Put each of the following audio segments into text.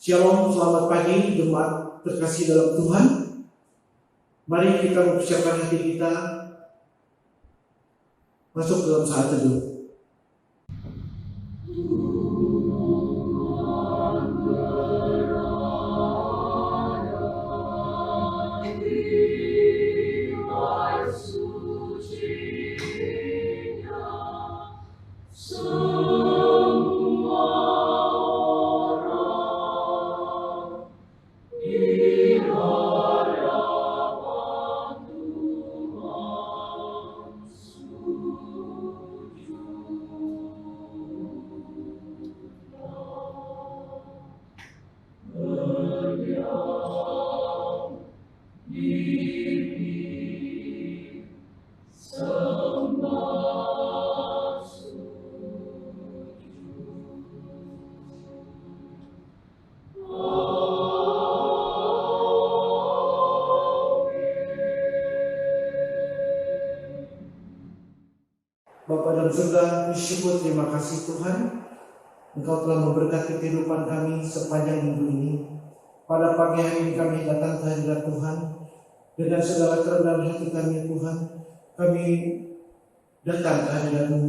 Shalom, selamat pagi jemaat terkasih dalam Tuhan. Mari kita mempersiapkan hati kita masuk dalam saat teduh. Bapa dalam surga, bersyukur, terima kasih Tuhan, Engkau telah memberkati kehidupan kami sepanjang minggu ini. Pada pagi hari ini kami datang ke hadirat Tuhan dengan segala kerendahan hati kami Tuhan. Kami datang ke hadirat-Mu,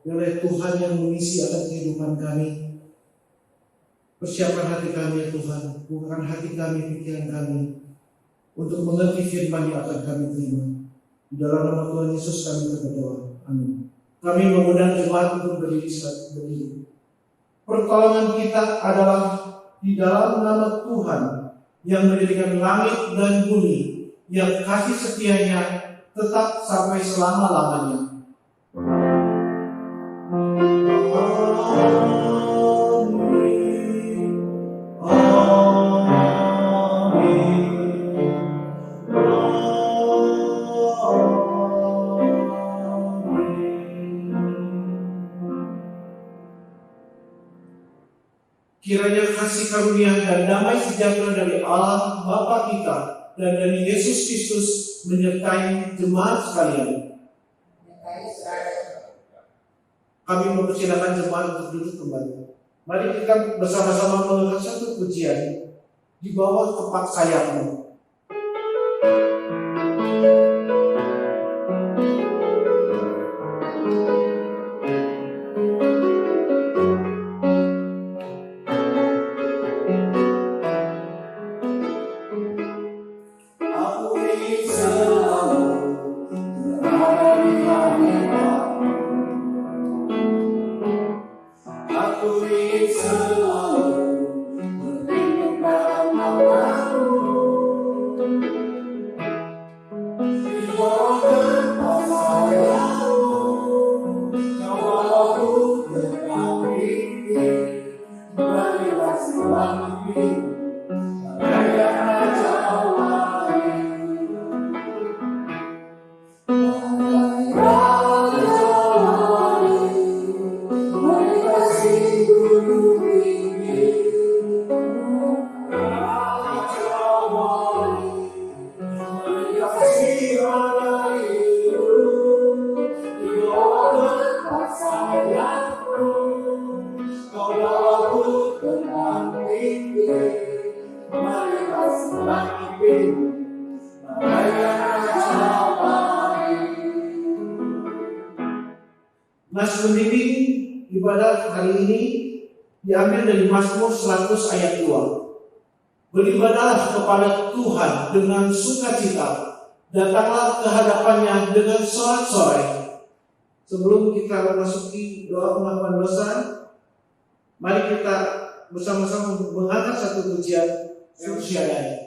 oleh Tuhan yang mengisi akan kehidupan kami. Persiapkan hati kami ya Tuhan, bukan hati kami, pikiran kami, untuk mengerti firman yang akan kami terima. Di dalam nama Tuhan Yesus kami berdoa. Amin. Kami mengundang jemaat untuk berdiri. Pertolongan kita adalah di dalam nama Tuhan yang mendirikan langit dan bumi, yang kasih setianya tetap sampai selama-lamanya. Kiranya kasih karunia dan damai sejahtera dari Allah Bapa kita dan dari Yesus Kristus menyertai jemaat sekalian. Kami mempersilakan jemaat untuk duduk kembali. Mari kita bersama-sama mendengar satu pujian di bawah tepat sayapmu. Nas pendidik ibadah hari ini diambil dari Mazmur 100 ayat 2. Beribadahlah kepada Tuhan dengan sukacita, datanglah ke hadapannya dengan sorak-sorai. Sebelum kita memasuki doa pengakuan dosa, mari kita bersama-sama mengangkat satu pujian yang syar'i.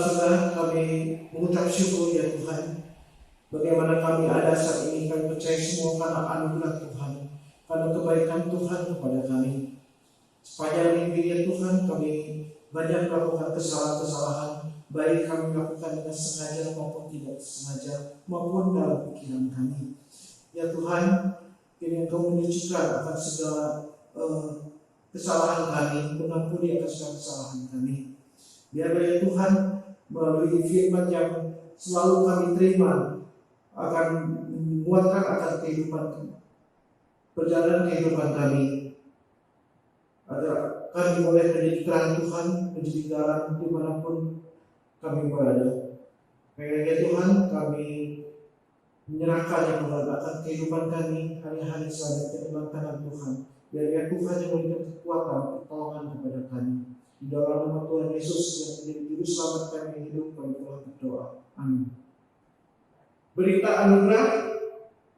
surga, kami mengucap syukur ya Tuhan. Bagaimana kami ada saat ini, kami percaya semua karena anugerah Tuhan, karena kebaikan Tuhan kepada kami. Sepanjang minggu ya Tuhan, kami banyak melakukan kesalahan-kesalahan, baik kami melakukan dengan sengaja maupun tidak sengaja, maupun dalam pikiran kami. Ya Tuhan, kini Engkau menyucikan akan segala kesalahan kami, mengampuni akan segala kesalahan kami. Biarlah ya Tuhan, melalui firman yang selalu kami terima, akan menguatkan akan perjalanan kehidupan kami, agar kami boleh menjadi terang Tuhan, menjadi garam dimanapun kami berada. Kiranya Tuhan, kami menyerahkan yang akan kehidupan kami hari-hari selanjutnya dalam tangan Tuhan. Biarlah Tuhan yang memberikan kekuatan, pertolongan kepada kami. Di dalam nama Tuhan Yesus yang menjadi juru selamat kami hidup, kami telah berdoa. Amin. Berita anugerah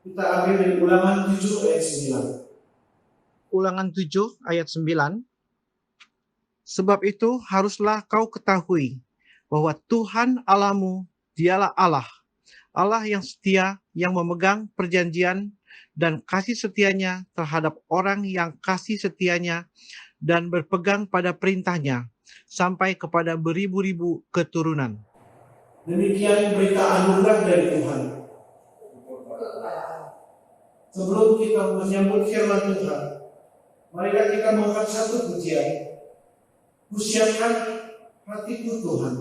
kita ambil dari Ulangan 7 ayat 9. Ulangan 7 ayat 9. Sebab itu haruslah kau ketahui bahwa Tuhan Allahmu dialah Allah, Allah yang setia, yang memegang perjanjian dan kasih setianya terhadap orang yang kasih setianya dan berpegang pada perintahnya sampai kepada beribu-ribu keturunan. Demikian berita anugerah dari Tuhan. Sebelum kita menyambut firman Tuhan, marilah kita mengangkat satu pujian. Kusiapkan hatiku Tuhan.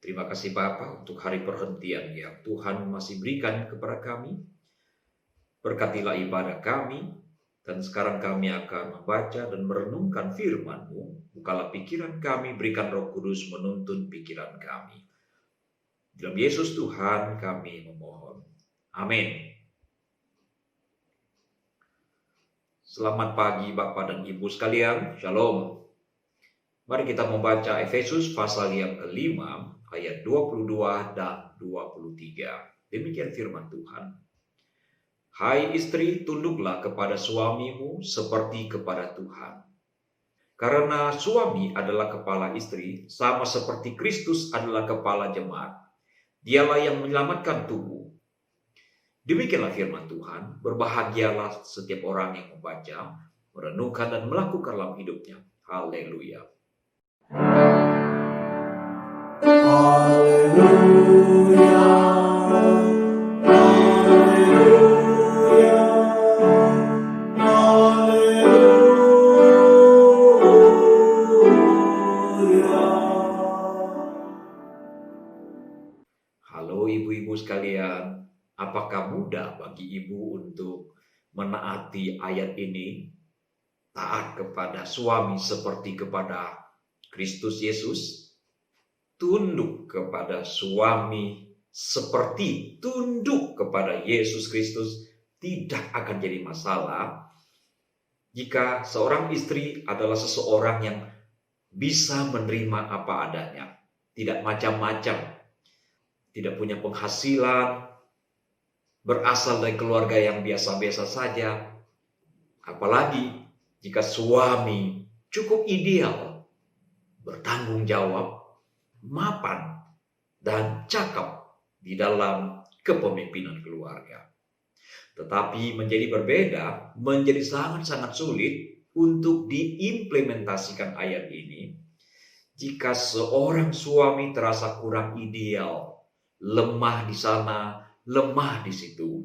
Terima kasih Bapa untuk hari perhentian yang Tuhan masih berikan kepada kami. Berkatilah ibadah kami, dan sekarang kami akan membaca dan merenungkan firman-Mu. Bukalah pikiran kami, berikan Roh Kudus menuntun pikiran kami. Dalam Yesus Tuhan kami memohon. Amin. Selamat pagi Bapak dan Ibu sekalian. Shalom. Mari kita membaca Efesus pasal yang kelima, ayat 22 dan 23. Demikian firman Tuhan. Hai istri, tunduklah kepada suamimu seperti kepada Tuhan. Karena suami adalah kepala istri, sama seperti Kristus adalah kepala jemaat. Dialah yang menyelamatkan tubuh. Demikianlah firman Tuhan, berbahagialah setiap orang yang membaca, merenungkan dan melakukan dalam hidupnya. Haleluya. Halo ibu-ibu sekalian, apakah mudah bagi ibu untuk menaati ayat ini? Taat kepada suami seperti kepada Kristus Yesus, tunduk kepada suami seperti tunduk kepada Yesus Kristus tidak akan jadi masalah jika seorang istri adalah seseorang yang bisa menerima apa adanya, tidak macam-macam, tidak punya penghasilan, berasal dari keluarga yang biasa-biasa saja. Apalagi jika suami cukup ideal, bertanggung jawab, mapan, dan cakap di dalam kepemimpinan keluarga. Tetapi menjadi berbeda, menjadi sangat-sangat sulit untuk diimplementasikan ayat ini jika seorang suami terasa kurang ideal, lemah di sana, lemah di situ.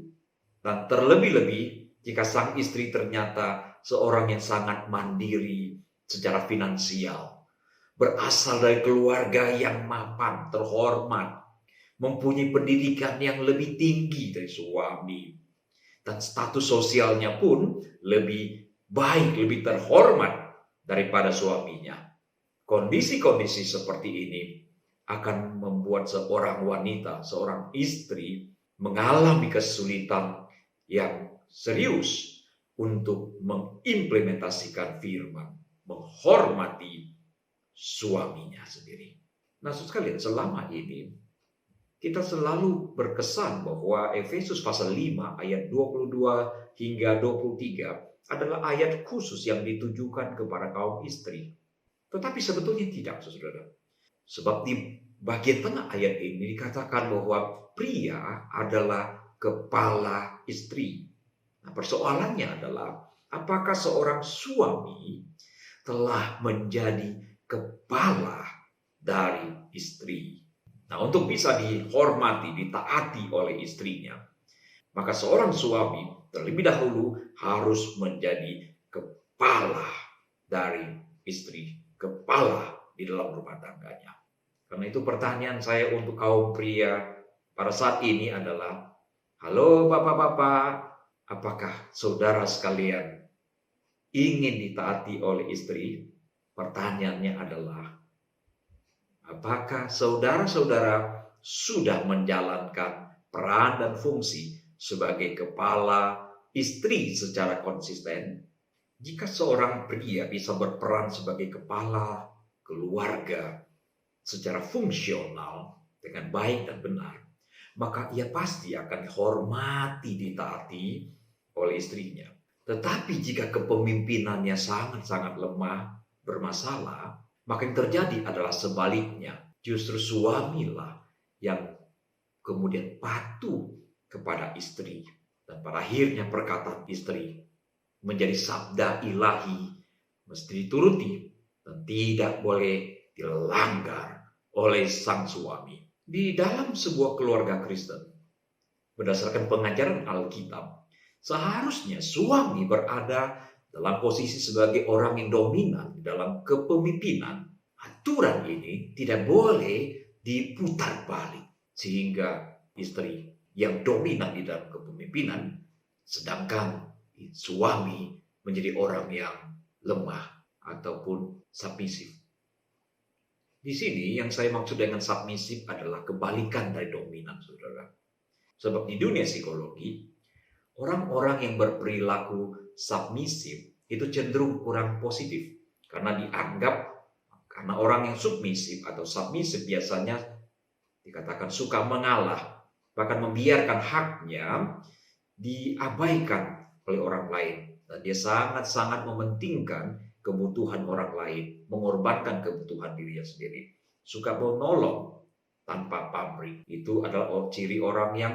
Dan terlebih-lebih jika sang istri ternyata seorang yang sangat mandiri secara finansial, berasal dari keluarga yang mapan, terhormat, mempunyai pendidikan yang lebih tinggi dari suami, dan status sosialnya pun lebih baik, lebih terhormat daripada suaminya. Kondisi-kondisi seperti ini akan membuat seorang wanita, seorang istri mengalami kesulitan yang serius untuk mengimplementasikan firman, menghormati suaminya sendiri. Nah, sekalian, selama ini kita selalu berkesan bahwa Efesus pasal 5 ayat 22 hingga 23 adalah ayat khusus yang ditujukan kepada kaum istri. Tetapi sebetulnya tidak, saudara. Sebab di bagian tengah ayat ini dikatakan bahwa pria adalah kepala istri. Nah, persoalannya adalah apakah seorang suami telah menjadi kepala dari istri? Nah, untuk bisa dihormati, ditaati oleh istrinya, maka seorang suami terlebih dahulu harus menjadi kepala dari istri, kepala di dalam rumah tangganya. Karena itu pertanyaan saya untuk kaum pria pada saat ini adalah, halo bapak-bapak, apakah saudara sekalian ingin ditaati oleh istri? Pertanyaannya adalah, apakah saudara-saudara sudah menjalankan peran dan fungsi sebagai kepala istri secara konsisten? Jika seorang pria bisa berperan sebagai kepala keluarga secara fungsional dengan baik dan benar, maka ia pasti akan dihormati, ditaati oleh istrinya. Tetapi jika kepemimpinannya sangat-sangat lemah, bermasalah, maka yang terjadi adalah sebaliknya. Justru suamilah yang kemudian patuh kepada istri. Dan pada akhirnya perkataan istri menjadi sabda ilahi, mesti dituruti dan tidak boleh dilanggar oleh sang suami. Di dalam sebuah keluarga Kristen, berdasarkan pengajaran Alkitab, seharusnya suami berada dalam posisi sebagai orang yang dominan dalam kepemimpinan. Aturan ini tidak boleh diputar balik, sehingga istri yang dominan di dalam kepemimpinan, sedangkan suami menjadi orang yang lemah ataupun submisif. Di sini yang saya maksud dengan submisif adalah kebalikan dari dominan, saudara. Sebab di dunia psikologi, orang-orang yang berperilaku submisif itu cenderung kurang positif. Karena dianggap, karena orang yang submisif atau submisif biasanya dikatakan suka mengalah, bahkan membiarkan haknya diabaikan oleh orang lain. Dan dia sangat-sangat mementingkan kebutuhan orang lain, mengorbankan kebutuhan dirinya sendiri. Suka menolong tanpa pamrih. Itu adalah ciri orang yang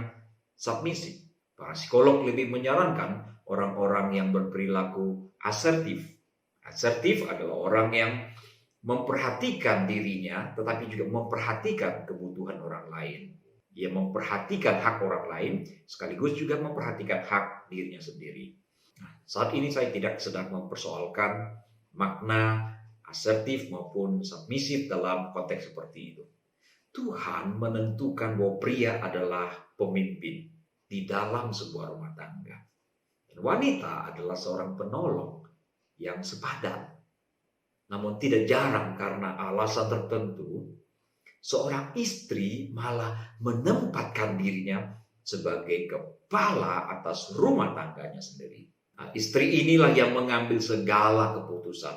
submisif. Para psikolog lebih menyarankan orang-orang yang berperilaku asertif. Asertif adalah orang yang memperhatikan dirinya, tetapi juga memperhatikan kebutuhan orang lain. Dia memperhatikan hak orang lain, sekaligus juga memperhatikan hak dirinya sendiri. Nah, saat ini saya tidak sedang mempersoalkan makna asertif maupun submisif dalam konteks seperti itu. Tuhan menentukan bahwa pria adalah pemimpin di dalam sebuah rumah tangga. Dan wanita adalah seorang penolong yang sepadan. Namun tidak jarang karena alasan tertentu, seorang istri malah menempatkan dirinya sebagai kepala atas rumah tangganya sendiri. Nah, istri inilah yang mengambil segala keputusan.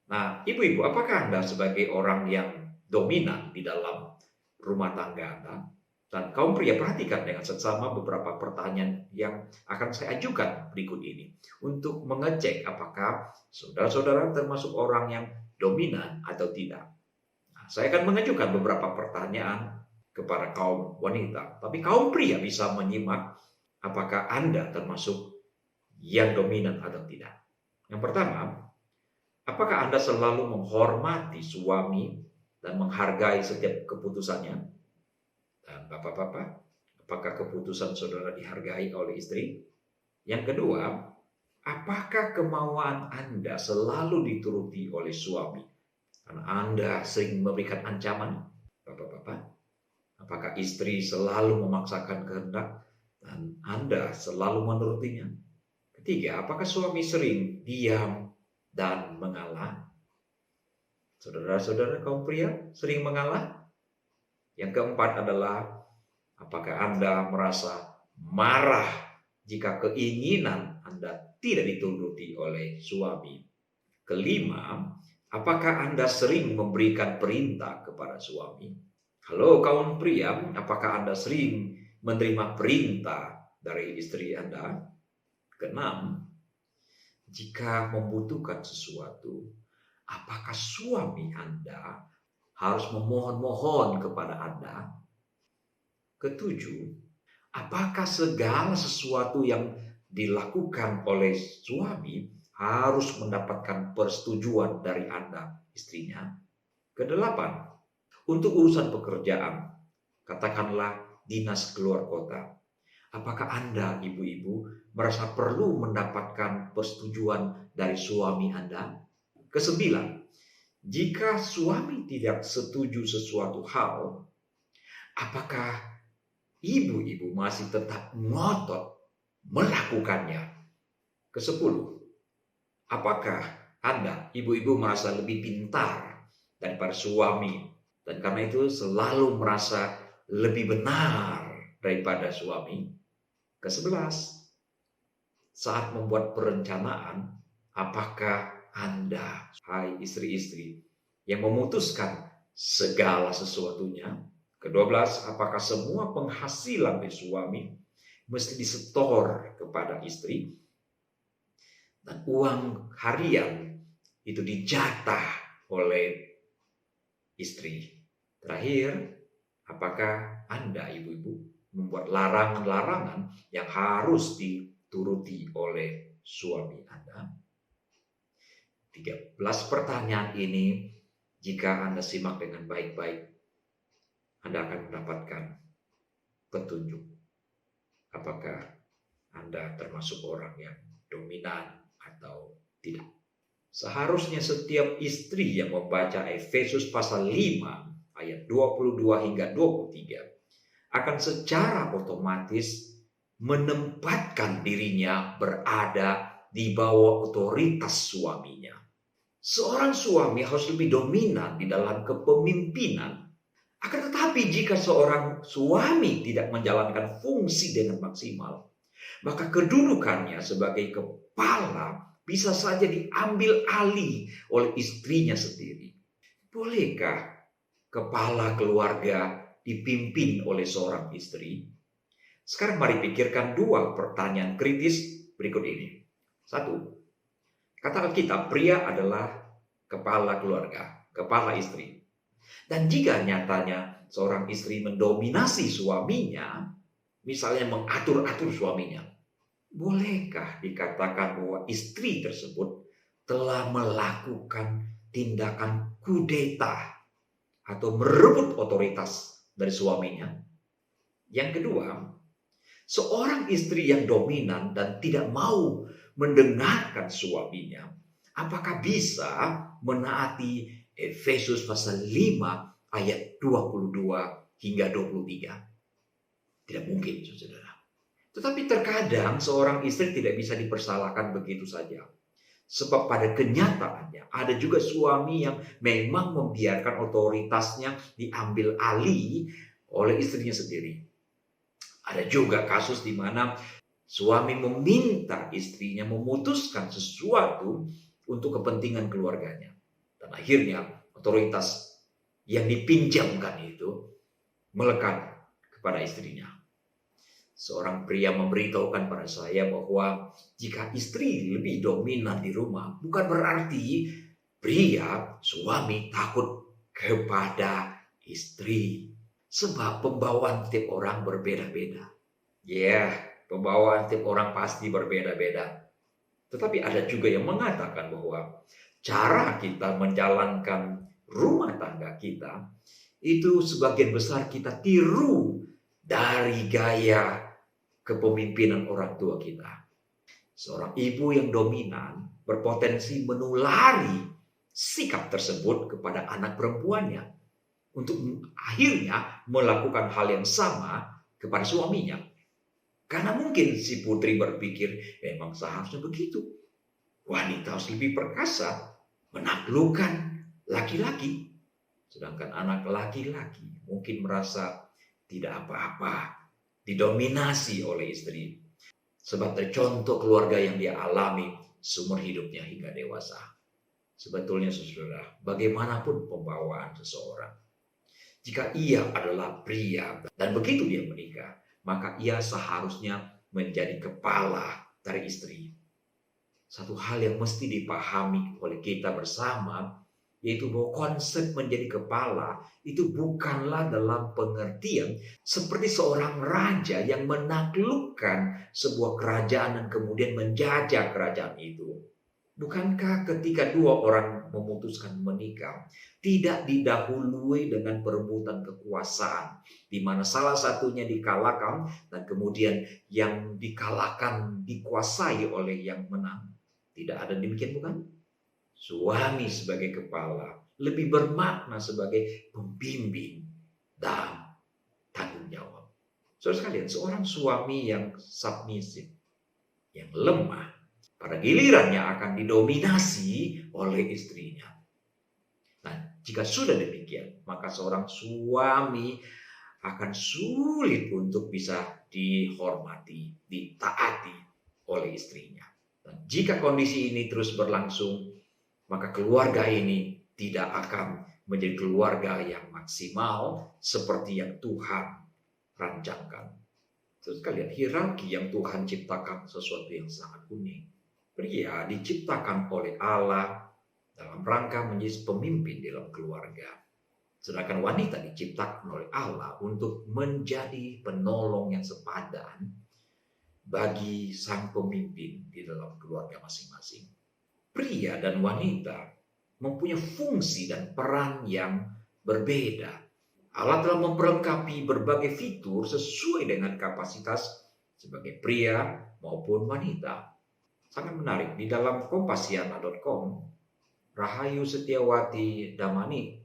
Nah, ibu-ibu, apakah Anda sebagai orang yang dominan di dalam rumah tangga Anda? Dan kaum pria, perhatikan dengan seksama beberapa pertanyaan yang akan saya ajukan berikut ini untuk mengecek apakah saudara-saudara termasuk orang yang dominan atau tidak. Nah, saya akan mengajukan beberapa pertanyaan kepada kaum wanita, tapi kaum pria bisa menyimak apakah Anda termasuk yang dominan atau tidak. Yang pertama, apakah Anda selalu menghormati suami dan menghargai setiap keputusannya? Dan bapak-bapak, apakah keputusan saudara dihargai oleh istri? Yang kedua, apakah kemauan Anda selalu dituruti oleh suami? Karena Anda sering memberikan ancaman, bapak-bapak. Apakah istri selalu memaksakan kehendak dan Anda selalu menurutinya? Ketiga, apakah suami sering diam dan mengalah? Saudara-saudara kaum pria sering mengalah? Yang keempat adalah, apakah Anda merasa marah jika keinginan Anda tidak dituruti oleh suami? Kelima, apakah Anda sering memberikan perintah kepada suami? Halo kaum pria, apakah Anda sering menerima perintah dari istri Anda? Keenam, jika membutuhkan sesuatu, apakah suami Anda harus memohon-mohon kepada Anda? Ketujuh, apakah segala sesuatu yang dilakukan oleh suami harus mendapatkan persetujuan dari Anda, istrinya? Kedelapan, untuk urusan pekerjaan, katakanlah dinas keluar kota, apakah Anda, ibu-ibu, merasa perlu mendapatkan persetujuan dari suami Anda? Kesembilan, jika suami tidak setuju sesuatu hal, apakah ibu-ibu masih tetap ngotot melakukannya? Kesepuluh, apakah Anda, ibu-ibu, merasa lebih pintar daripada suami dan karena itu selalu merasa lebih benar daripada suami? Kesebelas, saat membuat perencanaan, apakah Anda, hai istri-istri, yang memutuskan segala sesuatunya? Ke-12, apakah semua penghasilan dari suami mesti disetor kepada istri? Dan uang harian itu dijatah oleh istri. Terakhir, apakah Anda, ibu-ibu, membuat larangan-larangan yang harus dituruti oleh suami Anda? 13 pertanyaan ini, jika Anda simak dengan baik-baik, Anda akan mendapatkan petunjuk. Apakah Anda termasuk orang yang dominan atau tidak? Seharusnya setiap istri yang membaca Efesus pasal 5 ayat 22 hingga 23 akan secara otomatis menempatkan dirinya berada di bawah otoritas suaminya. Seorang suami harus lebih dominan di dalam kepemimpinan. Akan tetapi jika seorang suami tidak menjalankan fungsi dengan maksimal, maka kedudukannya sebagai kepala bisa saja diambil alih oleh istrinya sendiri. Bolehkah kepala keluarga dipimpin oleh seorang istri? Sekarang mari pikirkan dua pertanyaan kritis berikut ini. 1. Kata kita, pria adalah kepala keluarga, kepala istri. Dan jika nyatanya seorang istri mendominasi suaminya, misalnya mengatur-atur suaminya. Bolehkah dikatakan bahwa istri tersebut telah melakukan tindakan kudeta atau merebut otoritas dari suaminya? Yang kedua, seorang istri yang dominan dan tidak mau mendengarkan suaminya, apakah bisa menaati Efesus pasal 5 ayat 22 hingga 23? Tidak mungkin, saudara. Tetapi terkadang seorang istri tidak bisa dipersalahkan begitu saja. Sebab pada kenyataannya ada juga suami yang memang membiarkan otoritasnya diambil alih oleh istrinya sendiri. Ada juga kasus di mana suami meminta istrinya memutuskan sesuatu untuk kepentingan keluarganya. Dan akhirnya otoritas yang dipinjamkan itu melekat kepada istrinya. Seorang pria memberitahukan pada saya bahwa jika istri lebih dominan di rumah, bukan berarti pria, suami takut kepada istri. Sebab pembawaan tiap orang berbeda-beda. Pembawaan tiap orang pasti berbeda-beda. Tetapi ada juga yang mengatakan bahwa cara kita menjalankan rumah tangga kita, itu sebagian besar kita tiru dari gaya kepemimpinan orang tua kita. Seorang ibu yang dominan berpotensi menulari sikap tersebut kepada anak perempuannya, untuk akhirnya melakukan hal yang sama kepada suaminya. Karena mungkin si putri berpikir, memang seharusnya begitu. Wanita harus lebih perkasa, menaklukkan laki-laki. Sedangkan anak laki-laki mungkin merasa tidak apa-apa, didominasi oleh istri. Sebab tercontoh keluarga yang dia alami seumur hidupnya hingga dewasa. Sebetulnya saudara, bagaimanapun pembawaan seseorang, jika ia adalah pria dan begitu dia menikah, maka ia seharusnya menjadi kepala dari istri. Satu hal yang mesti dipahami oleh kita bersama, yaitu bahwa konsep menjadi kepala itu bukanlah dalam pengertian seperti seorang raja yang menaklukkan sebuah kerajaan dan kemudian menjajah kerajaan itu. Bukankah ketika dua orang memutuskan menikah, tidak didahului dengan perebutan kekuasaan, di mana salah satunya dikalahkan dan kemudian yang dikalahkan dikuasai oleh yang menang? Tidak ada demikian, bukan? Suami sebagai kepala lebih bermakna sebagai pembimbing dan tanggung jawab. Saudara sekalian, seorang suami yang submisif, yang lemah, pada gilirannya akan didominasi oleh istrinya. Nah, jika sudah demikian, maka seorang suami akan sulit untuk bisa dihormati, ditaati oleh istrinya. Dan jika kondisi ini terus berlangsung, maka keluarga ini tidak akan menjadi keluarga yang maksimal seperti yang Tuhan rancangkan. Terus kalian, hierarki yang Tuhan ciptakan sesuatu yang sangat unik. Pria diciptakan oleh Allah dalam rangka menjadi pemimpin dalam keluarga. Sedangkan wanita diciptakan oleh Allah untuk menjadi penolong yang sepadan bagi sang pemimpin di dalam keluarga masing-masing. Pria dan wanita mempunyai fungsi dan peran yang berbeda. Allah telah memperlengkapi berbagai fitur sesuai dengan kapasitas sebagai pria maupun wanita. Sangat menarik, di dalam kompasiana.com, Rahayu Setiawati Damani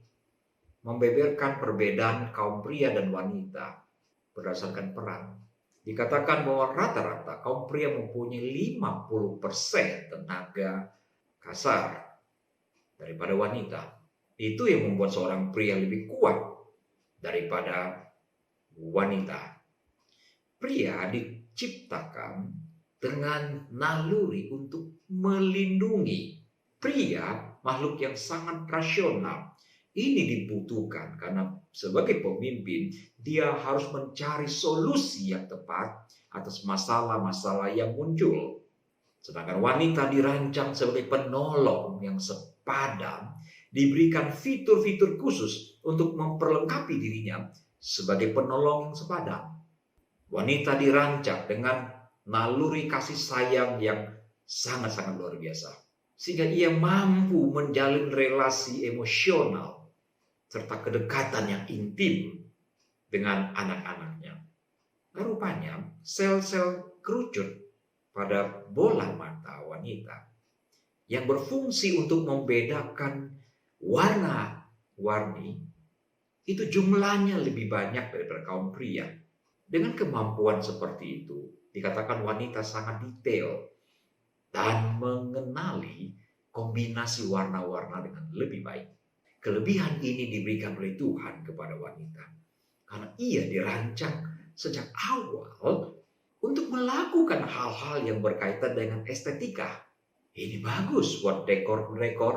membeberkan perbedaan kaum pria dan wanita berdasarkan peran. Dikatakan bahwa rata-rata kaum pria mempunyai 50% tenaga kasar daripada wanita. Itu yang membuat seorang pria lebih kuat daripada wanita. Pria diciptakan dengan naluri untuk melindungi. Pria makhluk yang sangat rasional. Ini dibutuhkan karena sebagai pemimpin dia harus mencari solusi yang tepat atas masalah-masalah yang muncul. Sedangkan wanita dirancang sebagai penolong yang sepadan, diberikan fitur-fitur khusus untuk memperlengkapi dirinya sebagai penolong yang sepadan. Wanita dirancang dengan naluri kasih sayang yang sangat-sangat luar biasa. Sehingga ia mampu menjalin relasi emosional serta kedekatan yang intim dengan anak-anaknya. Nah, rupanya sel-sel kerucut pada bola mata wanita yang berfungsi untuk membedakan warna-warni itu jumlahnya lebih banyak daripada kaum pria. Dengan kemampuan seperti itu, dikatakan wanita sangat detail dan mengenali kombinasi warna-warna dengan lebih baik. Kelebihan ini diberikan oleh Tuhan kepada wanita karena ia dirancang sejak awal untuk melakukan hal-hal yang berkaitan dengan estetika. Ini bagus buat dekor-dekor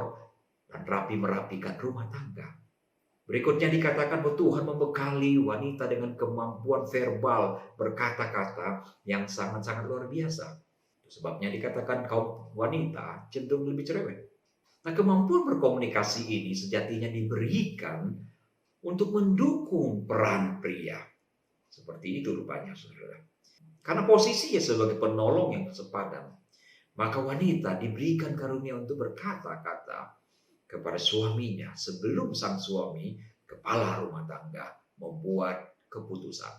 dan merapikan rumah tangga. Berikutnya dikatakan bahwa Tuhan membekali wanita dengan kemampuan verbal berkata-kata yang sangat-sangat luar biasa. Sebabnya dikatakan kaum wanita cenderung lebih cerewet. Nah, kemampuan berkomunikasi ini sejatinya diberikan untuk mendukung peran pria. Seperti itu rupanya, saudara. Karena posisinya sebagai penolong yang sepadan, maka wanita diberikan karunia untuk berkata-kata kepada suaminya sebelum sang suami, kepala rumah tangga, membuat keputusan.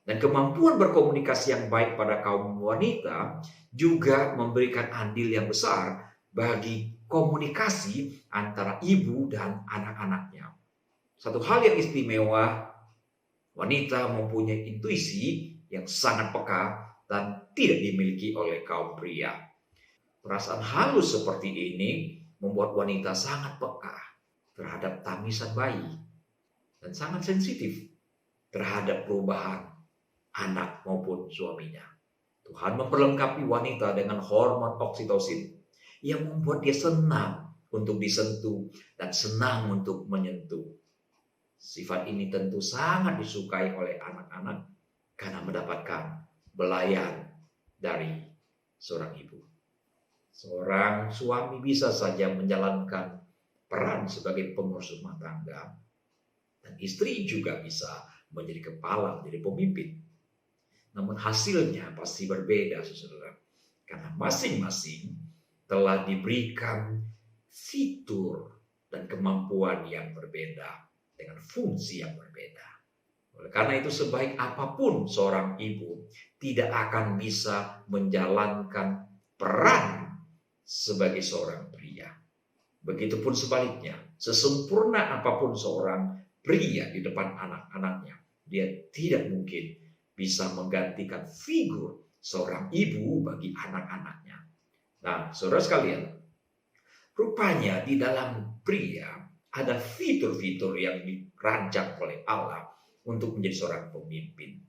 Dan kemampuan berkomunikasi yang baik pada kaum wanita juga memberikan andil yang besar bagi komunikasi antara ibu dan anak-anaknya. Satu hal yang istimewa, wanita mempunyai intuisi yang sangat peka dan tidak dimiliki oleh kaum pria. Perasaan halus seperti ini membuat wanita sangat peka terhadap tangisan bayi dan sangat sensitif terhadap perubahan anak maupun suaminya. Tuhan memperlengkapi wanita dengan hormon oksitosin yang membuat dia senang untuk disentuh dan senang untuk menyentuh. Sifat ini tentu sangat disukai oleh anak-anak karena mendapatkan belayan dari seorang ibu. Seorang suami bisa saja menjalankan peran sebagai pengurus rumah tangga, dan istri juga bisa menjadi kepala, menjadi pemimpin. Namun hasilnya pasti berbeda, saudara, karena masing-masing telah diberikan fitur dan kemampuan yang berbeda dengan fungsi yang berbeda. Oleh karena itu, sebaik apapun seorang ibu tidak akan bisa menjalankan peran sebagai seorang pria. Begitupun sebaliknya, sesempurna apapun seorang pria di depan anak-anaknya, dia tidak mungkin bisa menggantikan figur seorang ibu bagi anak-anaknya. Nah, saudara sekalian, rupanya di dalam pria ada fitur-fitur yang dirancang oleh Allah untuk menjadi seorang pemimpin.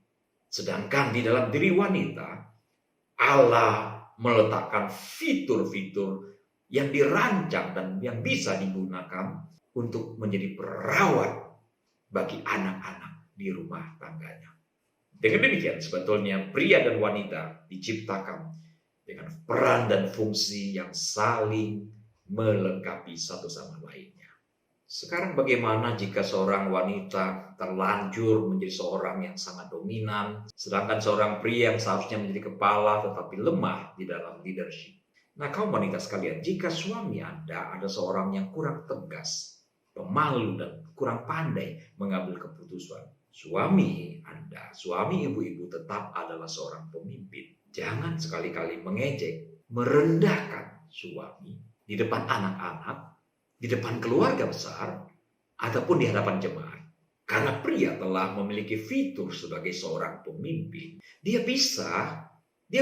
Sedangkan di dalam diri wanita, Allah meletakkan fitur-fitur yang dirancang dan yang bisa digunakan untuk menjadi perawat bagi anak-anak di rumah tangganya. Dengan demikian, sebetulnya pria dan wanita diciptakan dengan peran dan fungsi yang saling melengkapi satu sama lainnya. Sekarang bagaimana jika seorang wanita terlanjur menjadi seorang yang sangat dominan, sedangkan seorang pria yang seharusnya menjadi kepala tetapi lemah di dalam leadership? Nah, kaum wanita sekalian, jika suami Anda ada seorang yang kurang tegas, pemalu dan kurang pandai mengambil keputusan, suami Anda, suami ibu-ibu tetap adalah seorang pemimpin. Jangan sekali-kali mengejek, merendahkan suami di depan anak-anak, di depan keluarga besar, ataupun di hadapan jemaat. Karena pria telah memiliki fitur sebagai seorang pemimpin. Dia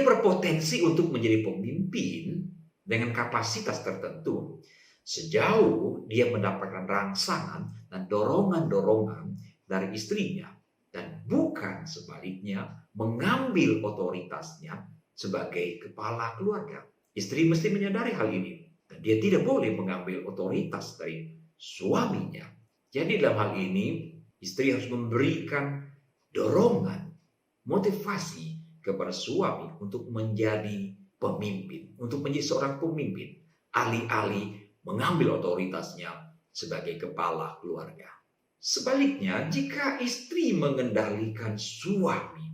berpotensi untuk menjadi pemimpin dengan kapasitas tertentu sejauh dia mendapatkan rangsangan dan dorongan-dorongan dari istrinya, dan bukan sebaliknya mengambil otoritasnya sebagai kepala keluarga. Istri mesti menyadari hal ini, dan dia tidak boleh mengambil otoritas dari suaminya. Jadi dalam hal ini, istri harus memberikan dorongan, motivasi kepada suami untuk menjadi pemimpin, untuk menjadi seorang pemimpin, alih-alih mengambil otoritasnya sebagai kepala keluarga. Sebaliknya, jika istri mengendalikan suami,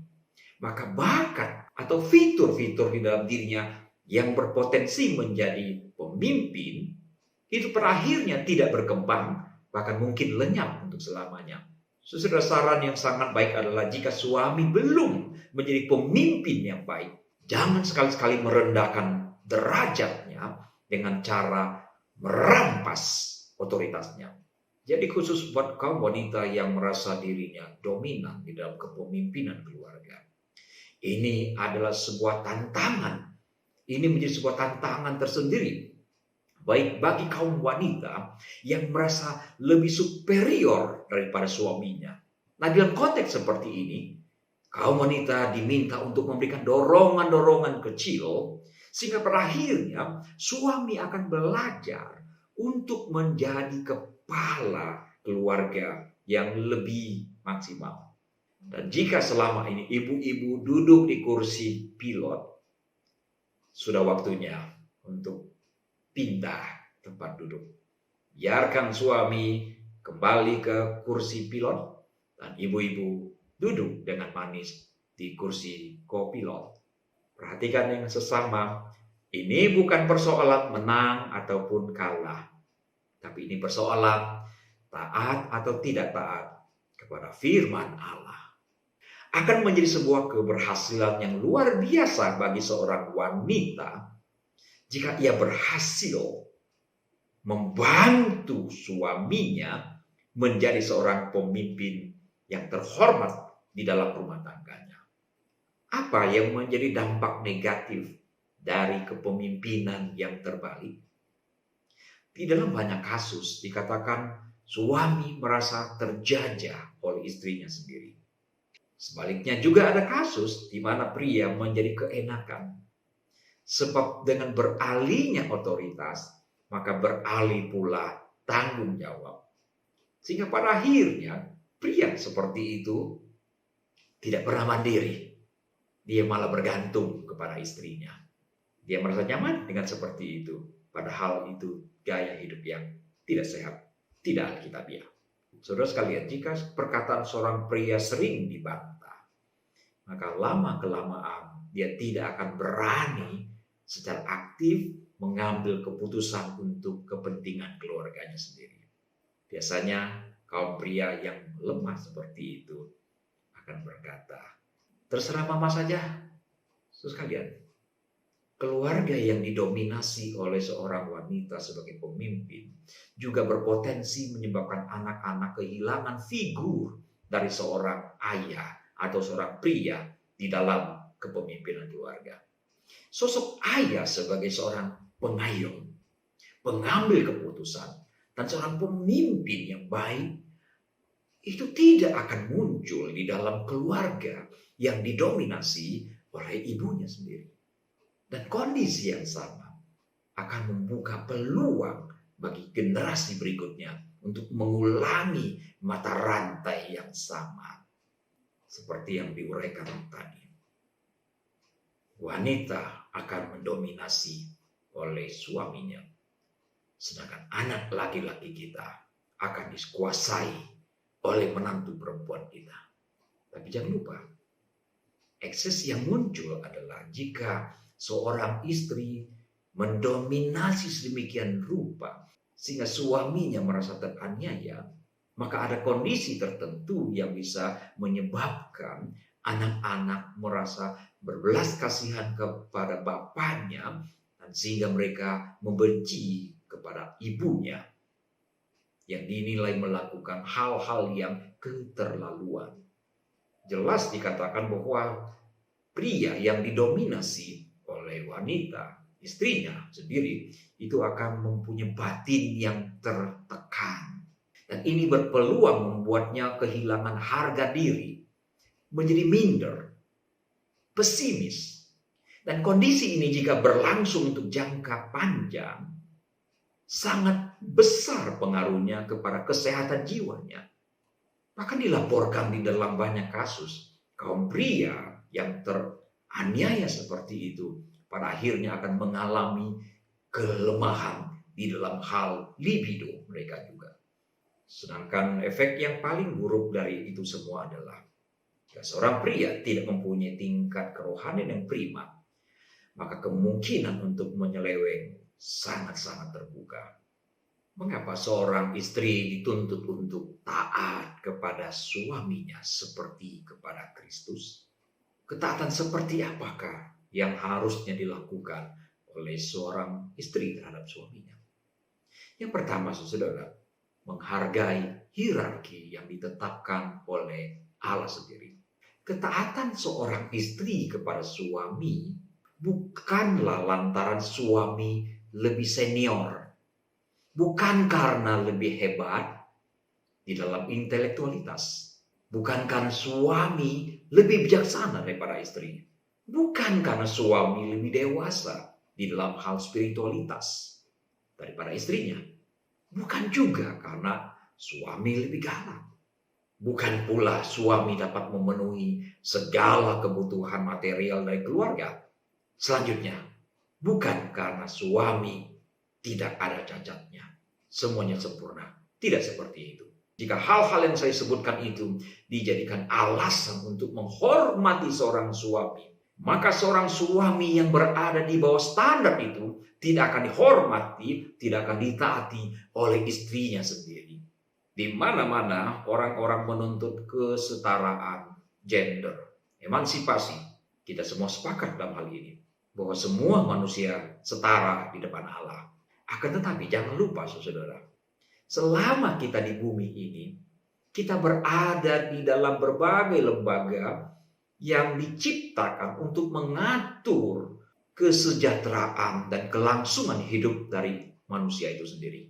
maka bakat atau fitur-fitur di dalam dirinya yang berpotensi menjadi pemimpin itu pada akhirnya tidak berkembang, bahkan mungkin lenyap untuk selamanya. Saudara, saran yang sangat baik adalah jika suami belum menjadi pemimpin yang baik, jangan sekali-sekali merendahkan derajatnya dengan cara merampas otoritasnya. Jadi khusus buat kaum wanita yang merasa dirinya dominan di dalam kepemimpinan keluarga. Ini adalah sebuah tantangan. Ini menjadi sebuah tantangan tersendiri. Baik bagi kaum wanita yang merasa lebih superior daripada suaminya. Nah, dalam konteks seperti ini, kaum wanita diminta untuk memberikan dorongan-dorongan kecil, sehingga pada akhirnya suami akan belajar untuk menjadi kepala keluarga yang lebih maksimal. Dan jika selama ini ibu-ibu duduk di kursi pilot, sudah waktunya untuk pindah tempat duduk. Biarkan suami kembali ke kursi pilot dan ibu-ibu duduk dengan manis di kursi kopilot. Perhatikan yang sesama, ini bukan persoalan menang ataupun kalah. Tapi ini persoalan taat atau tidak taat kepada firman Allah. Akan menjadi sebuah keberhasilan yang luar biasa bagi seorang wanita jika ia berhasil membantu suaminya menjadi seorang pemimpin yang terhormat di dalam rumah tangganya. Apa yang menjadi dampak negatif dari kepemimpinan yang terbalik? Di dalam banyak kasus dikatakan suami merasa terjajah oleh istrinya sendiri. Sebaliknya juga ada kasus di mana pria menjadi keenakan. Sebab dengan beralihnya otoritas, maka beralih pula tanggung jawab. Sehingga pada akhirnya pria seperti itu tidak pernah mandiri. Dia malah bergantung kepada istrinya. Dia merasa nyaman dengan seperti itu. Padahal itu gaya hidup yang tidak sehat, tidak alkitabiah. Saudara sekalian, jika perkataan seorang pria sering dibantah, maka lama-kelamaan dia tidak akan berani secara aktif mengambil keputusan untuk kepentingan keluarganya sendiri. Biasanya kaum pria yang lemah seperti itu akan berkata, terserah mama saja. Saudara sekalian, keluarga yang didominasi oleh seorang wanita sebagai pemimpin juga berpotensi menyebabkan anak-anak kehilangan figur dari seorang ayah atau seorang pria di dalam kepemimpinan keluarga. Sosok ayah sebagai seorang pengayom, pengambil keputusan, dan seorang pemimpin yang baik itu tidak akan muncul di dalam keluarga yang didominasi oleh ibunya sendiri. Dan kondisi yang sama akan membuka peluang bagi generasi berikutnya untuk mengulangi mata rantai yang sama. Seperti yang diuraikan tadi. Wanita akan mendominasi oleh suaminya. Sedangkan anak laki-laki kita akan dikuasai oleh menantu perempuan kita. Tapi jangan lupa, ekses yang muncul adalah jika seorang istri mendominasi sedemikian rupa sehingga suaminya merasa teraniaya, maka ada kondisi tertentu yang bisa menyebabkan anak-anak merasa berbelas kasihan kepada bapaknya dan sehingga mereka membenci kepada ibunya yang dinilai melakukan hal-hal yang keterlaluan. Jelas dikatakan bahwa pria yang didominasi oleh wanita, istrinya sendiri, itu akan mempunyai batin yang tertekan. Dan ini berpeluang membuatnya kehilangan harga diri, menjadi minder, pesimis. Dan kondisi ini jika berlangsung untuk jangka panjang, sangat besar pengaruhnya kepada kesehatan jiwanya. Bahkan dilaporkan di dalam banyak kasus, kaum pria yang teraniaya seperti itu, pada akhirnya akan mengalami kelemahan di dalam hal libido mereka juga. Sedangkan efek yang paling buruk dari itu semua adalah Jika seorang pria tidak mempunyai tingkat kerohanian yang prima, maka kemungkinan untuk menyeleweng sangat-sangat terbuka. Mengapa seorang istri dituntut untuk taat kepada suaminya seperti kepada Kristus? Ketaatan seperti apakah yang harusnya dilakukan oleh seorang istri terhadap suaminya? Yang pertama, saudara, menghargai hierarki yang ditetapkan oleh Allah sendiri. Ketaatan seorang istri kepada suami bukanlah lantaran suami lebih senior, bukan karena lebih hebat di dalam intelektualitas, bukan karena suami lebih bijaksana daripada istri, bukan karena suami lebih dewasa di dalam hal spiritualitas daripada istrinya, bukan juga karena suami lebih galak. Bukan pula suami dapat memenuhi segala kebutuhan material dari keluarga. Selanjutnya, bukan karena suami tidak ada cacatnya, semuanya sempurna. Tidak seperti itu. Jika hal-hal yang saya sebutkan itu dijadikan alasan untuk menghormati seorang suami, maka seorang suami yang berada di bawah standar itu tidak akan dihormati, tidak akan ditaati oleh istrinya sendiri. Di mana-mana orang-orang menuntut kesetaraan gender, emansipasi. Kita semua sepakat dalam hal ini bahwa semua manusia setara di depan Allah. Akan tetapi jangan lupa saudara, selama kita di bumi ini, kita berada di dalam berbagai lembaga yang diciptakan untuk mengatur kesejahteraan dan kelangsungan hidup dari manusia itu sendiri.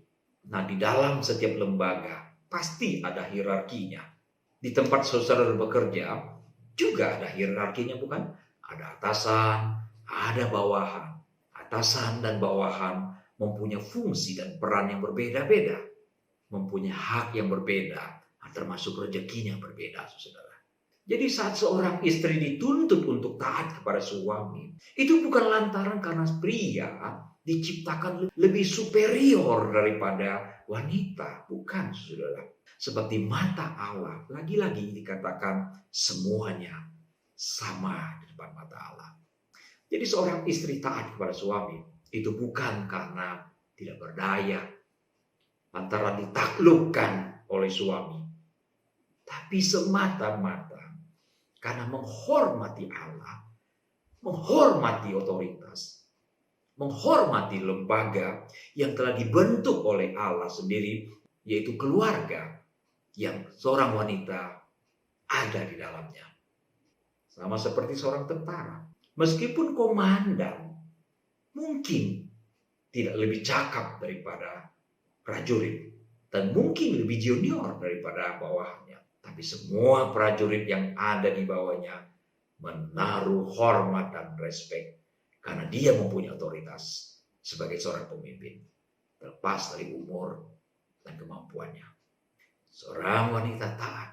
Nah, di dalam setiap lembaga pasti ada hierarkinya. Di tempat saudara bekerja juga ada hierarkinya, bukan? Ada atasan, ada bawahan. Atasan dan bawahan mempunyai fungsi dan peran yang berbeda-beda. Mempunyai hak yang berbeda, termasuk rezekinya berbeda, saudara. Jadi saat seorang istri dituntut untuk taat kepada suami, itu bukan lantaran karena pria diciptakan lebih superior daripada wanita. Bukan, saudara. Sebab di mata Allah, lagi-lagi dikatakan semuanya sama di depan mata Allah. Jadi seorang istri taat kepada suami, itu bukan karena tidak berdaya, lantaran ditaklukkan oleh suami. Tapi semata-mata karena menghormati Allah, menghormati otoritas, menghormati lembaga yang telah dibentuk oleh Allah sendiri, yaitu keluarga yang seorang wanita ada di dalamnya. Sama seperti seorang tentara. Meskipun komandan mungkin tidak lebih cakap daripada prajurit dan mungkin lebih junior daripada bawahannya, tapi semua prajurit yang ada di bawahnya menaruh hormat dan respek karena dia mempunyai otoritas sebagai seorang pemimpin, terlepas dari umur dan kemampuannya. Seorang wanita taat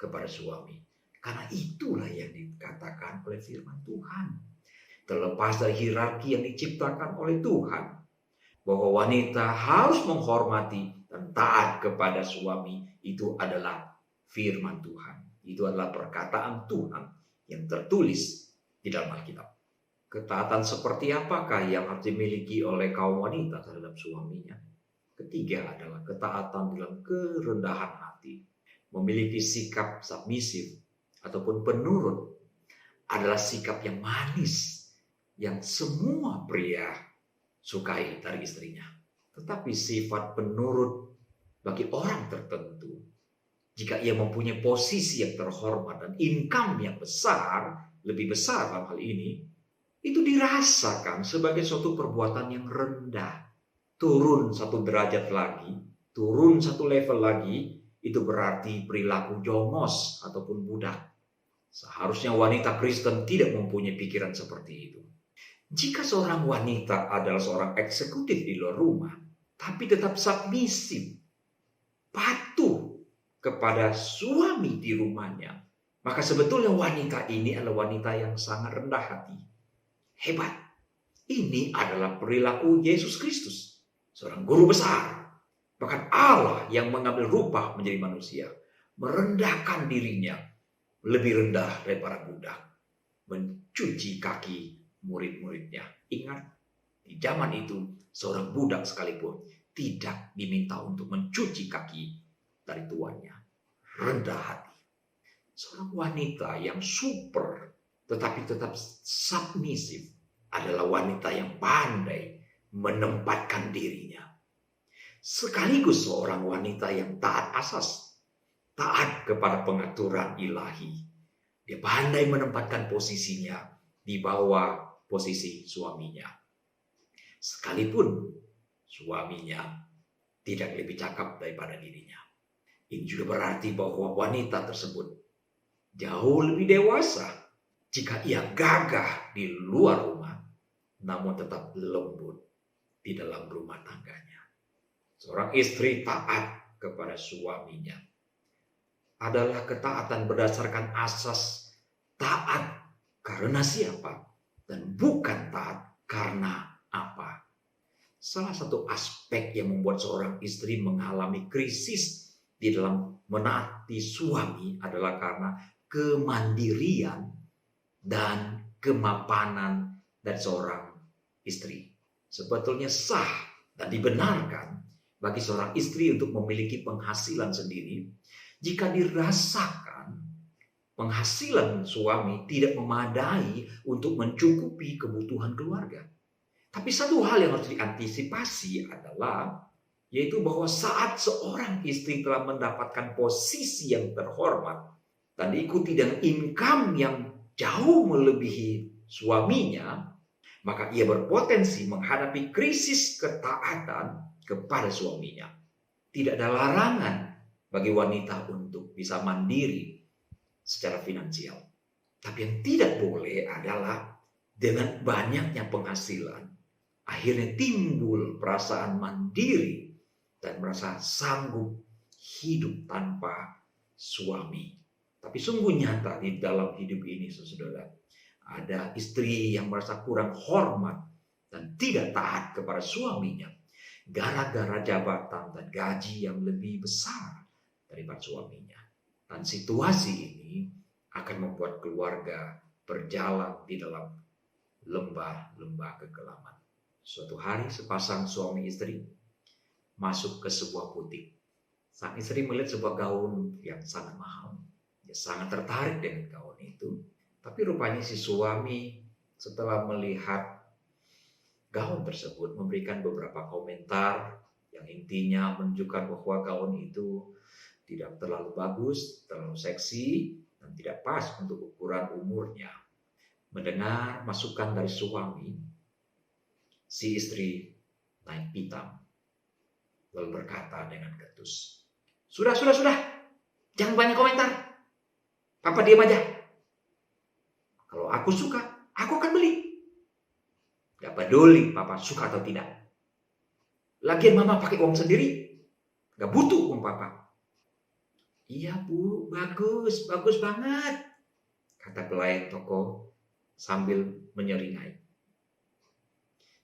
kepada suami karena itulah yang dikatakan oleh firman Tuhan. Terlepas dari hierarki yang diciptakan oleh Tuhan, bahwa wanita harus menghormati dan taat kepada suami, itu adalah firman Tuhan. Itu adalah perkataan Tuhan yang tertulis di dalam Alkitab. Ketaatan seperti apakah yang harus dimiliki oleh kaum wanita terhadap suaminya? Ketiga adalah ketaatan dalam kerendahan hati. Memiliki sikap submisif ataupun penurut adalah sikap yang manis yang semua pria sukai dari istrinya. Tetapi sifat penurut bagi orang tertentu, jika ia mempunyai posisi yang terhormat dan income yang besar, lebih besar dalam hal ini, itu dirasakan sebagai suatu perbuatan yang rendah. Turun satu derajat lagi, turun satu level lagi, itu berarti perilaku jongos ataupun budak. Seharusnya wanita Kristen tidak mempunyai pikiran seperti itu. Jika seorang wanita adalah seorang eksekutif di luar rumah, tapi tetap submisif, patuh kepada suami di rumahnya, maka sebetulnya wanita ini adalah wanita yang sangat rendah hati. Hebat. Ini adalah perilaku Yesus Kristus, seorang guru besar. Bahkan Allah yang mengambil rupa menjadi manusia, merendahkan dirinya, lebih rendah daripada budak mencuci kaki murid-muridnya. Ingat, di zaman itu seorang budak sekalipun tidak diminta untuk mencuci kaki dari tuannya. Rendah hati. Seorang wanita yang super tetapi tetap submisif adalah wanita yang pandai menempatkan dirinya. Sekaligus seorang wanita yang taat asas, taat kepada pengaturan ilahi. Dia pandai menempatkan posisinya di bawah posisi suaminya. Sekalipun suaminya tidak lebih cakap daripada dirinya. Ini juga berarti bahwa wanita tersebut jauh lebih dewasa jika ia gagah di luar rumah, namun tetap lembut di dalam rumah tangganya. Seorang istri taat kepada suaminya adalah ketaatan berdasarkan asas taat karena siapa dan bukan taat karena apa. Salah satu aspek yang membuat seorang istri mengalami krisis di dalam menaati suami adalah karena kemandirian dan kemapanan dari seorang istri. Sebetulnya sah dan dibenarkan bagi seorang istri untuk memiliki penghasilan sendiri jika dirasakan penghasilan suami tidak memadai untuk mencukupi kebutuhan keluarga. Tapi satu hal yang harus diantisipasi adalah yaitu bahwa saat seorang istri telah mendapatkan posisi yang terhormat dan diikuti dengan income yang jauh melebihi suaminya, maka ia berpotensi menghadapi krisis ketaatan kepada suaminya. Tidak ada larangan bagi wanita untuk bisa mandiri secara finansial. Tapi yang tidak boleh adalah dengan banyaknya penghasilan, akhirnya timbul perasaan mandiri dan merasa sanggup hidup tanpa suami. Tapi sungguh nyata di dalam hidup ini, saudara, ada istri yang merasa kurang hormat dan tidak taat kepada suaminya gara-gara jabatan dan gaji yang lebih besar daripada suaminya. Dan situasi ini akan membuat keluarga berjalan di dalam lembah-lembah kekelaman. Suatu hari sepasang suami istri masuk ke sebuah butik. Sang istri melihat sebuah gaun yang sangat mahal. Dia sangat tertarik dengan gaun itu. Tapi rupanya si suami setelah melihat gaun tersebut memberikan beberapa komentar yang intinya menunjukkan bahwa gaun itu tidak terlalu bagus, terlalu seksi, dan tidak pas untuk ukuran umurnya. Mendengar masukan dari suami, si istri naik pitam lalu berkata dengan ketus, Sudah. Jangan banyak komentar. Papa diam aja. Kalau aku suka, aku akan beli. Gak peduli Papa suka atau tidak. Lagian Mama pakai uang sendiri. Gak butuh uang Papa. Iya Bu, bagus banget. Kata pelayan toko sambil menyeringai.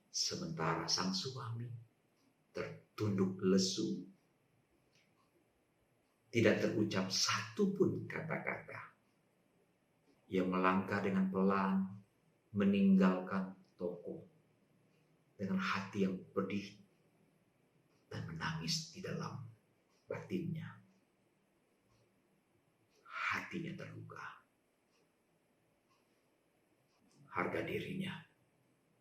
Sementara sang suami tertunduk lesu. Tidak terucap satu pun kata-kata. Ia melangkah dengan pelan, meninggalkan toko dengan hati yang pedih dan menangis di dalam batinnya. Hatinya terluka. Harga dirinya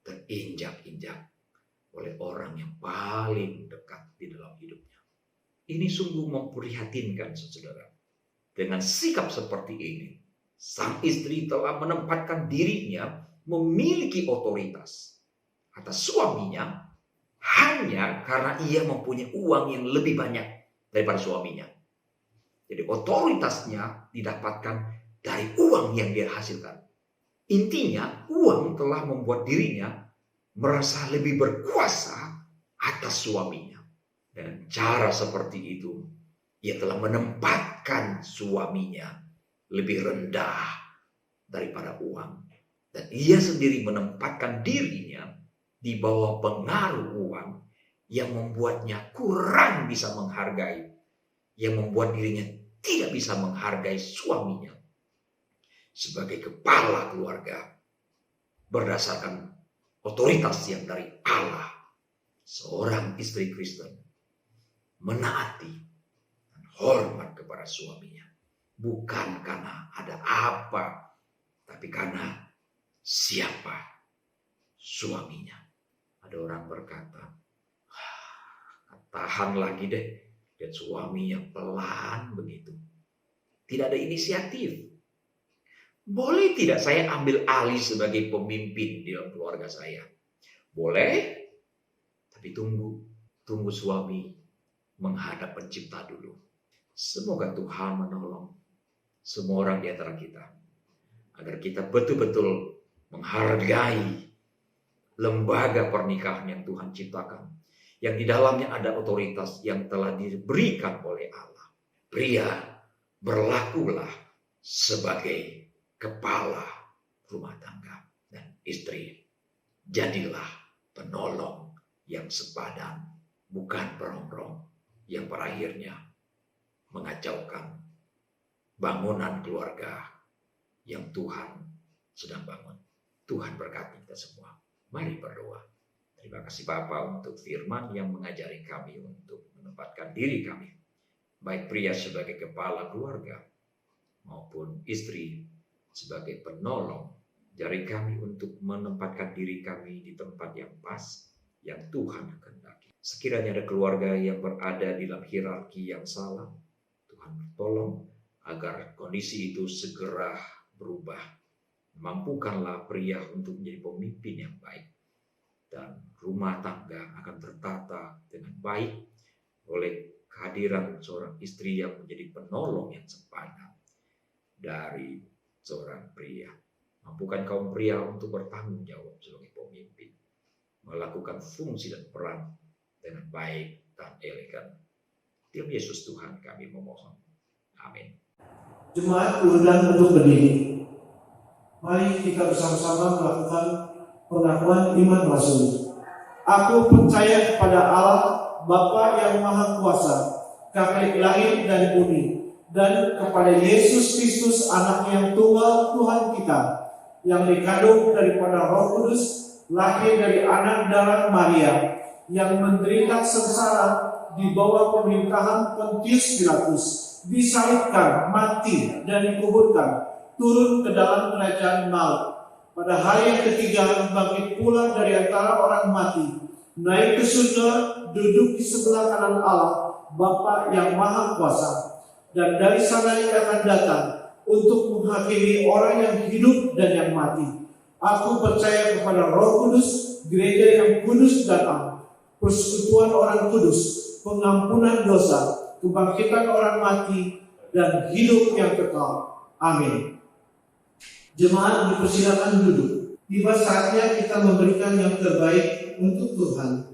terinjak-injak oleh orang yang paling dekat di dalam hidupnya. Ini sungguh memprihatinkan, saudara. Dengan sikap seperti ini, sang istri telah menempatkan dirinya memiliki otoritas atas suaminya hanya karena ia mempunyai uang yang lebih banyak daripada suaminya. Jadi otoritasnya didapatkan dari uang yang dia hasilkan. Intinya uang telah membuat dirinya merasa lebih berkuasa atas suaminya. Dengan cara seperti itu, ia telah menempatkan suaminya lebih rendah daripada uang. Dan ia sendiri menempatkan dirinya di bawah pengaruh uang yang membuatnya kurang bisa menghargai. Yang membuat dirinya tidak bisa menghargai suaminya. sebagai kepala keluarga berdasarkan otoritas yang dari Allah. Seorang istri Kristen menaati dan hormat kepada suaminya. Bukan karena ada apa, tapi karena siapa suaminya. Ada orang berkata, tahan lagi deh, dan suaminya pelan begitu. Tidak ada inisiatif. Boleh tidak saya ambil alih sebagai pemimpin di dalam keluarga saya? Boleh, tapi tunggu suami menghadap pencipta dulu. Semoga Tuhan menolong semua orang di antara kita, agar kita betul-betul menghargai lembaga pernikahan yang Tuhan ciptakan, yang di dalamnya ada otoritas yang telah diberikan oleh Allah. Pria, berlakulah sebagai kepala rumah tangga, dan istri, jadilah penolong yang sepadan, bukan perongrong yang pada akhirnya mengacaukan bangunan keluarga yang Tuhan sedang bangun. Tuhan berkati kita semua. Mari berdoa. Terima kasih Bapa untuk firman yang mengajari kami untuk menempatkan diri kami, baik pria sebagai kepala keluarga maupun istri sebagai penolong dari kami untuk menempatkan diri kami di tempat yang pas yang Tuhan kehendaki. Sekiranya ada keluarga yang berada di dalam hierarki yang salah, Tuhan tolong agar kondisi itu segera berubah. Mampukanlah pria untuk menjadi pemimpin yang baik, dan rumah tangga akan tertata dengan baik oleh kehadiran seorang istri yang menjadi penolong yang sepadan dari seorang pria. Mampukan kaum pria untuk bertanggung jawab sebagai pemimpin, melakukan fungsi dan peran dengan baik dan elegan. Dalam Yesus Tuhan kami memohon. Amin. Jemaat diundang untuk berdiri. Mari kita bersama-sama melakukan pengakuan iman Rasul. Aku percaya kepada Allah, Bapa yang Maha Kuasa, Kakek langit dan bumi, dan kepada Yesus Kristus, Anak yang tunggal Tuhan kita, yang dikandung daripada Roh Kudus, lahir dari anak darah Maria, yang menderita sengsara di bawah pemerintahan Pontius Pilatus, disalibkan, mati, dan dikuburkan, turun ke dalam kerajaan maut. Pada hari yang ketiga bangkit pula dari antara orang mati, naik ke surga, duduk di sebelah kanan Allah, Bapa yang Maha Kuasa. Dan dari sana ia akan datang untuk menghakimi orang yang hidup dan yang mati. Aku percaya kepada Roh Kudus, gereja yang kudus dan am, persekutuan orang kudus, pengampunan dosa, kebangkitan orang mati, dan hidup yang kekal. Amin. Jemaat dipersilakan duduk. Tiba saatnya kita memberikan yang terbaik untuk Tuhan.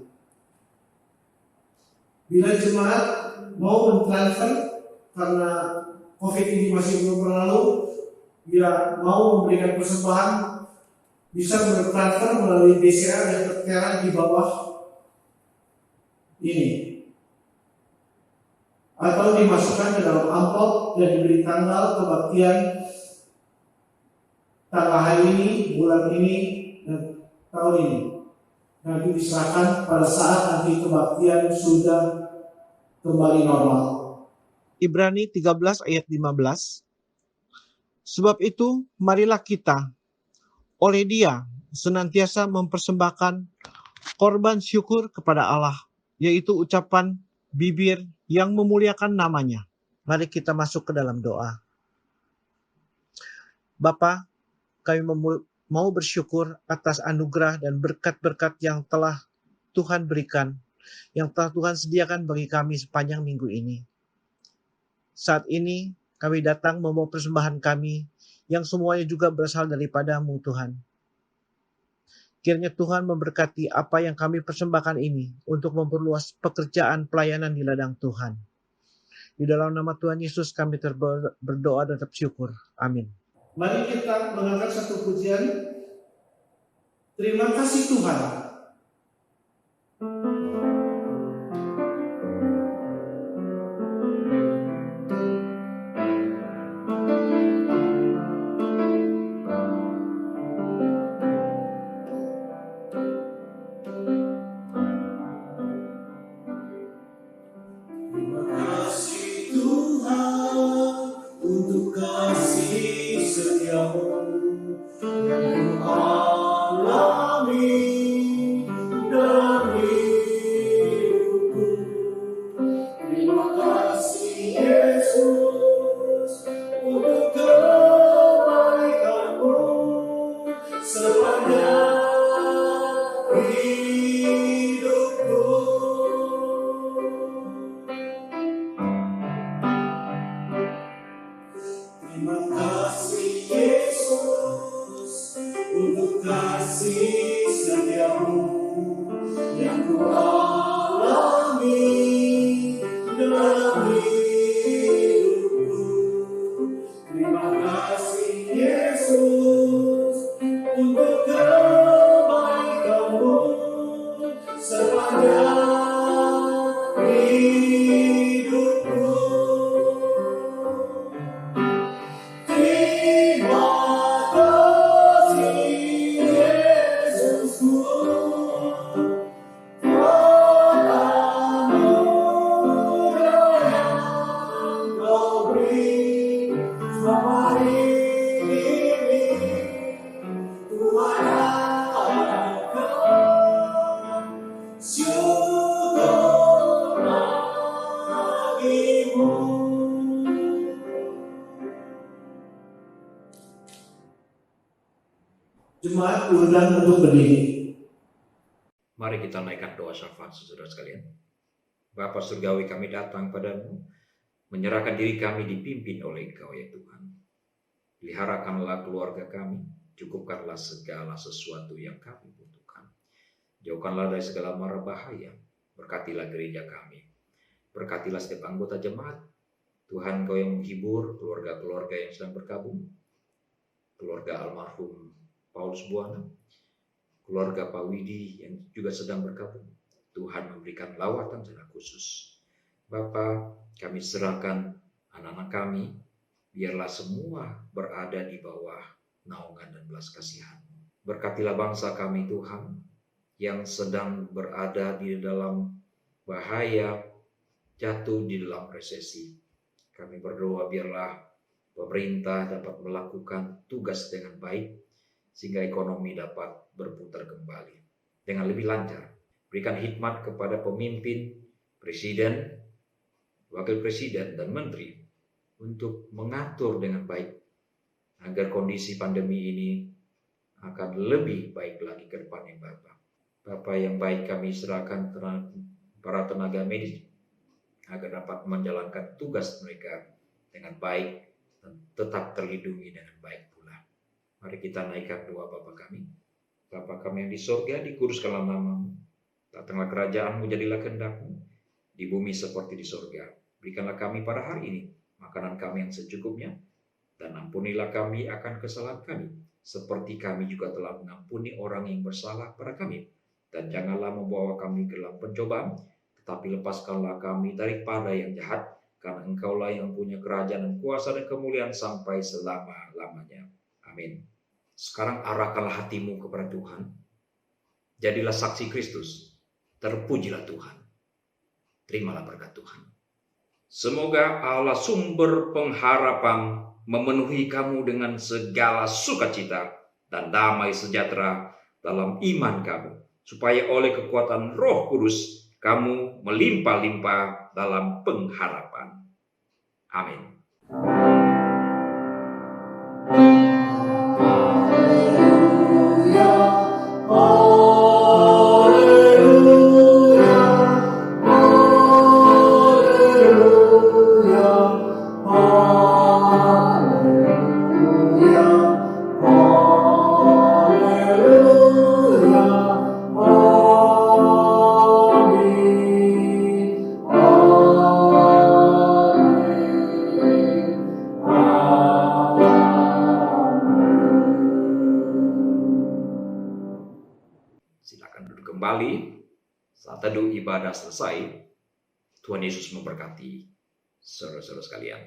Bila jemaat mau mentransfer karena COVID ini masih belum berlalu, bila mau memberikan persembahan, bisa bertransfer melalui BCA yang tertera di bawah ini, atau dimasukkan ke dalam amplop dan diberi tanggal kebaktian tanggal hari ini, bulan ini, dan tahun ini. Nanti diserahkan pada saat nanti kebaktian sudah kembali normal. Ibrani 13 ayat 15. Sebab itu, marilah kita oleh Dia senantiasa mempersembahkan korban syukur kepada Allah, yaitu ucapan bibir yang memuliakan namanya. Mari kita masuk ke dalam doa. Bapa, kami mau bersyukur atas anugerah dan berkat-berkat yang telah Tuhan berikan, yang telah Tuhan sediakan bagi kami sepanjang minggu ini. Saat ini kami datang membawa persembahan kami yang semuanya juga berasal daripada-Mu Tuhan. Kiranya Tuhan memberkati apa yang kami persembahkan ini untuk memperluas pekerjaan pelayanan di ladang Tuhan. Di dalam nama Tuhan Yesus kami berdoa dan bersyukur. Amin. Mari kita mengangkat satu pujian. Terima kasih Tuhan. hidupku. Terima kasih Yesus untuk kasih setiamu yang ku alami dalam hidupku. Terima kasih Yesus untuk kebaikanmu sepanjang hidupku. Terima kasih Yesusku, anugerah yang Kau beri selama ini. Tuhan akan syukur bagimu. Jemaat undang untuk berdiri. Mari kita naikkan doa syafaat saudara sekalian. Bapa surgawi, kami datang padamu, menyerahkan diri kami dipimpin oleh Engkau ya Tuhan. Peliharakanlah keluarga kami, cukupkanlah segala sesuatu yang kami butuhkan. Jauhkanlah dari segala mara bahaya, berkatilah gereja kami. Berkatilah setiap anggota jemaat. Tuhan, Kau yang menghibur keluarga-keluarga yang sedang berkabung. Keluarga almarhum Paulus Buana, keluarga Pak Widi yang juga sedang berkabung. Tuhan memberikan lawatan secara khusus. Bapa, kami serahkan anak-anak kami, biarlah semua berada di bawah naungan dan belas kasihan. Berkatilah bangsa kami Tuhan, yang sedang berada di dalam bahaya, jatuh di dalam resesi. Kami berdoa biarlah pemerintah dapat melakukan tugas dengan baik, sehingga ekonomi dapat berputar kembali dengan lebih lancar. Berikan hikmat kepada pemimpin, presiden, wakil presiden, dan menteri untuk mengatur dengan baik agar kondisi pandemi ini akan lebih baik lagi ke depannya Bapak. Bapak yang baik, kami serahkan para tenaga medis agar dapat menjalankan tugas mereka dengan baik dan tetap terlindungi dengan baik pula. Mari kita naikkan doa Bapa kami. Bapa kami yang di sorga, dikuduskanlah namamu. Datanglah kerajaanmu, jadilah kehendakmu di bumi seperti di sorga. Berikanlah kami pada hari ini makanan kami yang secukupnya, dan ampunilah kami akan kesalahan kami, seperti kami juga telah mengampuni orang yang bersalah pada kami. Dan janganlah membawa kami ke dalam pencobaan, tetapi lepaskanlah kami daripada yang jahat, karena Engkaulah yang punya kerajaan dan kuasa dan kemuliaan sampai selama-lamanya. Amin. Sekarang arahkanlah hatimu kepada Tuhan. Jadilah saksi Kristus. Terpujilah Tuhan. Terimalah berkat Tuhan. Semoga Allah sumber pengharapan memenuhi kamu dengan segala sukacita dan damai sejahtera dalam iman kamu, supaya oleh kekuatan Roh Kudus kamu melimpah-limpah dalam pengharapan. Amin. Silakan duduk kembali. Saat teduh ibadah selesai, Tuhan Yesus memberkati saudara-saudara sekalian.